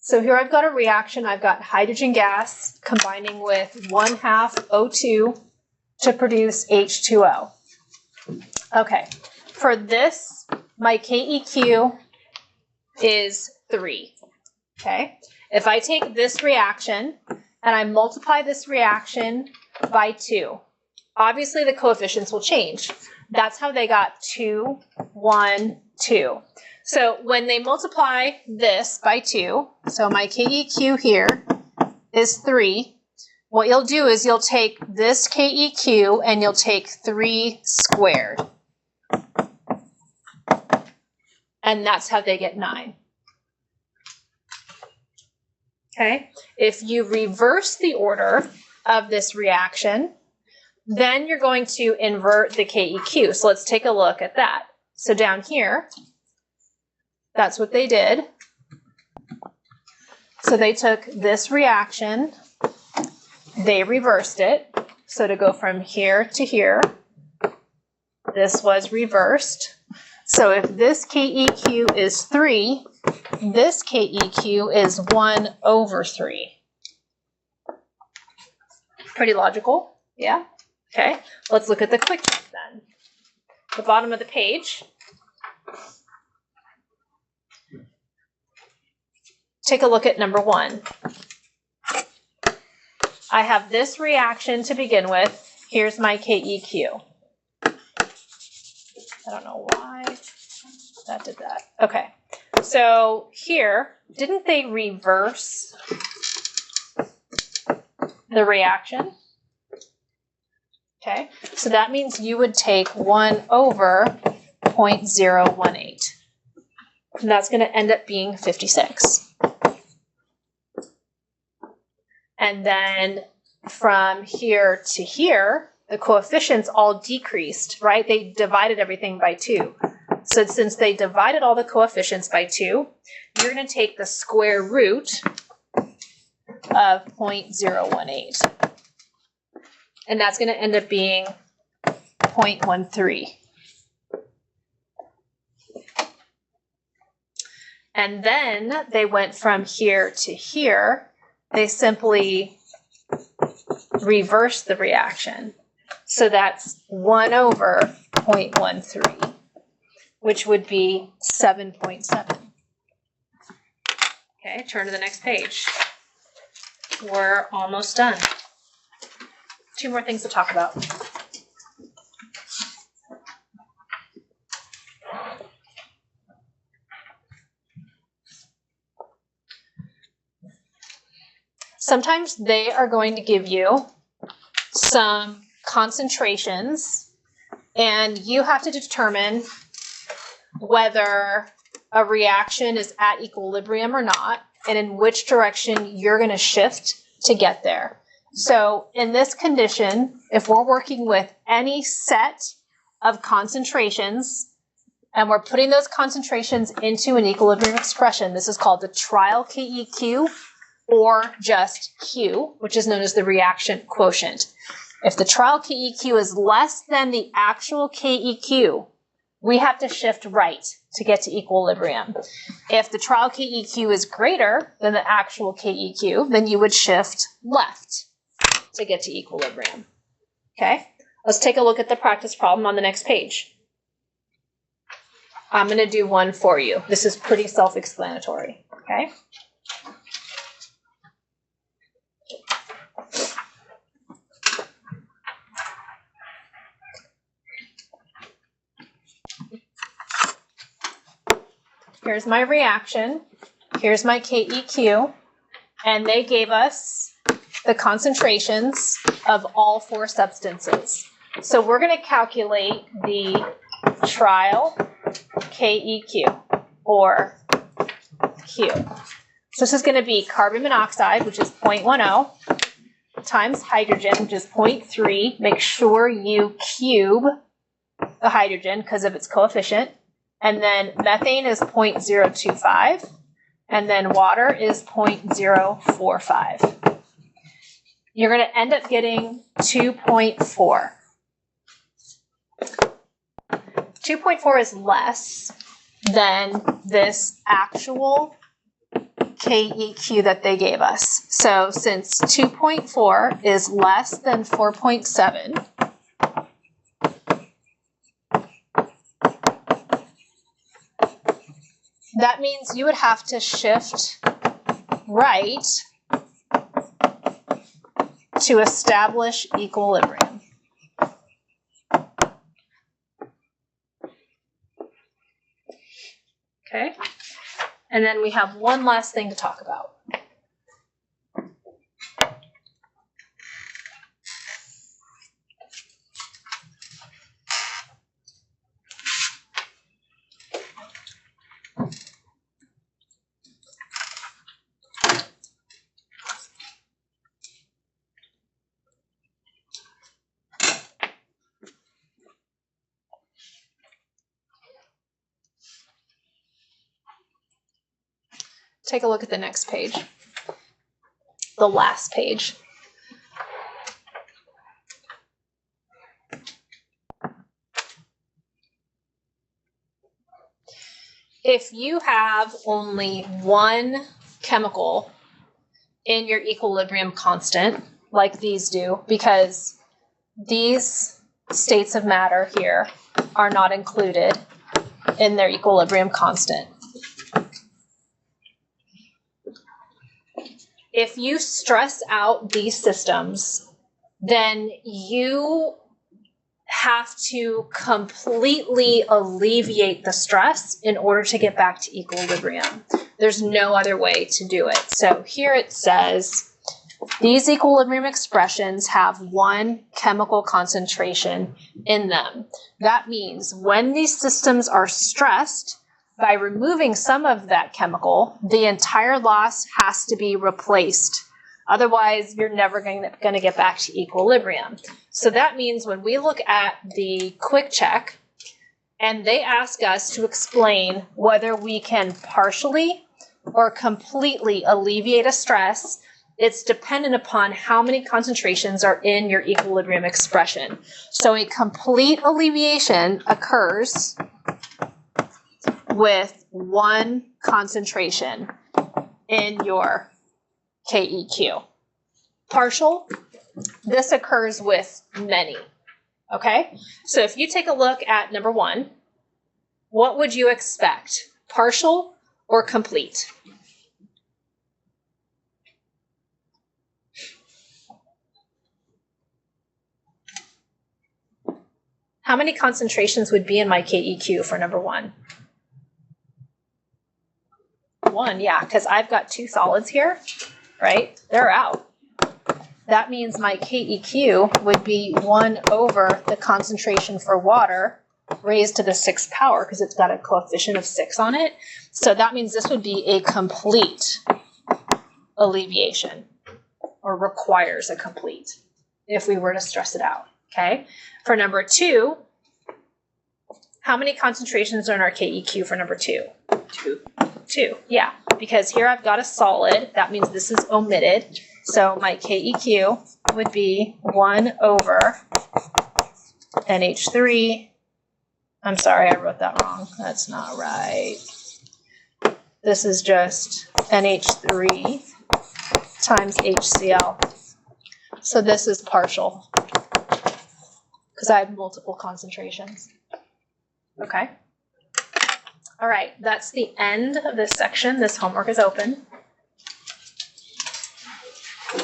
So here I've got a reaction. I've got hydrogen gas combining with 1/2 O2 to produce H2O. Okay, for this, my KEQ is 3. Okay, if I take this reaction and I multiply this reaction by 2, obviously the coefficients will change. That's how they got 2, 1, 2. So when they multiply this by 2, so my KEQ here is 3, what you'll do is you'll take this KEQ and you'll take 3 squared. And that's how they get 9. Okay, if you reverse the order of this reaction, then you're going to invert the KEQ. So let's take a look at that. So down here, that's what they did. So they took this reaction, they reversed it. So to go from here to here, this was reversed. So if this KEQ is 3, this KEQ is 1/3. Pretty logical, yeah? Okay, let's look at the quick test then. The bottom of the page. Take a look at number 1. I have this reaction to begin with. Here's my KEQ. I don't know why that did that. Okay, so here, didn't they reverse the reaction? Okay, so that means you would take 1/0.018. And that's going to end up being 56. And then from here to here, the coefficients all decreased, right? They divided everything by 2. So since they divided all the coefficients by 2, you're going to take the square root of 0.018. And that's going to end up being 0.13. And then they went from here to here. They simply reversed the reaction. So that's 1/0.13, which would be 7.7. Okay, turn to the next page. We're almost done. 2 more things to talk about. Sometimes they are going to give you some concentrations, and you have to determine whether a reaction is at equilibrium or not, and in which direction you're going to shift to get there. So in this condition, if we're working with any set of concentrations, and we're putting those concentrations into an equilibrium expression, this is called the trial KEQ, or just Q, which is known as the reaction quotient. If the trial KEQ is less than the actual KEQ, we have to shift right to get to equilibrium. If the trial KEQ is greater than the actual KEQ, then you would shift left to get to equilibrium. Okay, let's take a look at the practice problem on the next page. I'm going to do one for you. This is pretty self-explanatory. Okay. Here's my reaction, here's my KEQ, and they gave us the concentrations of all 4 substances. So we're going to calculate the trial KEQ, or Q. So this is going to be carbon monoxide, which is 0.10, times hydrogen, which is 0.3. Make sure you cube the hydrogen because of its coefficient. And then methane is 0.025, and then water is 0.045. You're going to end up getting 2.4. 2.4 is less than this actual KEQ that they gave us. So since 2.4 is less than 4.7, that means you would have to shift right to establish equilibrium. Okay, and then we have one last thing to talk about. Take a look at the next page, the last page. If you have only one chemical in your equilibrium constant, like these do, because these states of matter here are not included in their equilibrium constant. If you stress out these systems, then you have to completely alleviate the stress in order to get back to equilibrium. There's no other way to do it. So here it says, these equilibrium expressions have one chemical concentration in them. That means when these systems are stressed, by removing some of that chemical, the entire loss has to be replaced. Otherwise, you're never going to get back to equilibrium. So that means when we look at the quick check and they ask us to explain whether we can partially or completely alleviate a stress, it's dependent upon how many concentrations are in your equilibrium expression. So a complete alleviation occurs with one concentration in your KEQ. Partial, this occurs with many. Okay? So if you take a look at number 1, what would you expect? Partial or complete? How many concentrations would be in my KEQ for number 1? 1, yeah, because I've got 2 solids here, right? They're out. That means my KEQ would be 1 over the concentration for water raised to the 6th power because it's got a coefficient of 6 on it. So that means this would be a complete alleviation, or requires a complete if we were to stress it out, okay? For number 2, how many concentrations are in our KEQ for number 2? 2, yeah, because here I've got a solid. That means this is omitted. So my KEQ would be 1 over NH3. I'm sorry, I wrote that wrong. That's not right. This is just NH3 times HCl. So this is partial because I have multiple concentrations. Okay. All right, that's the end of this section. This homework is open.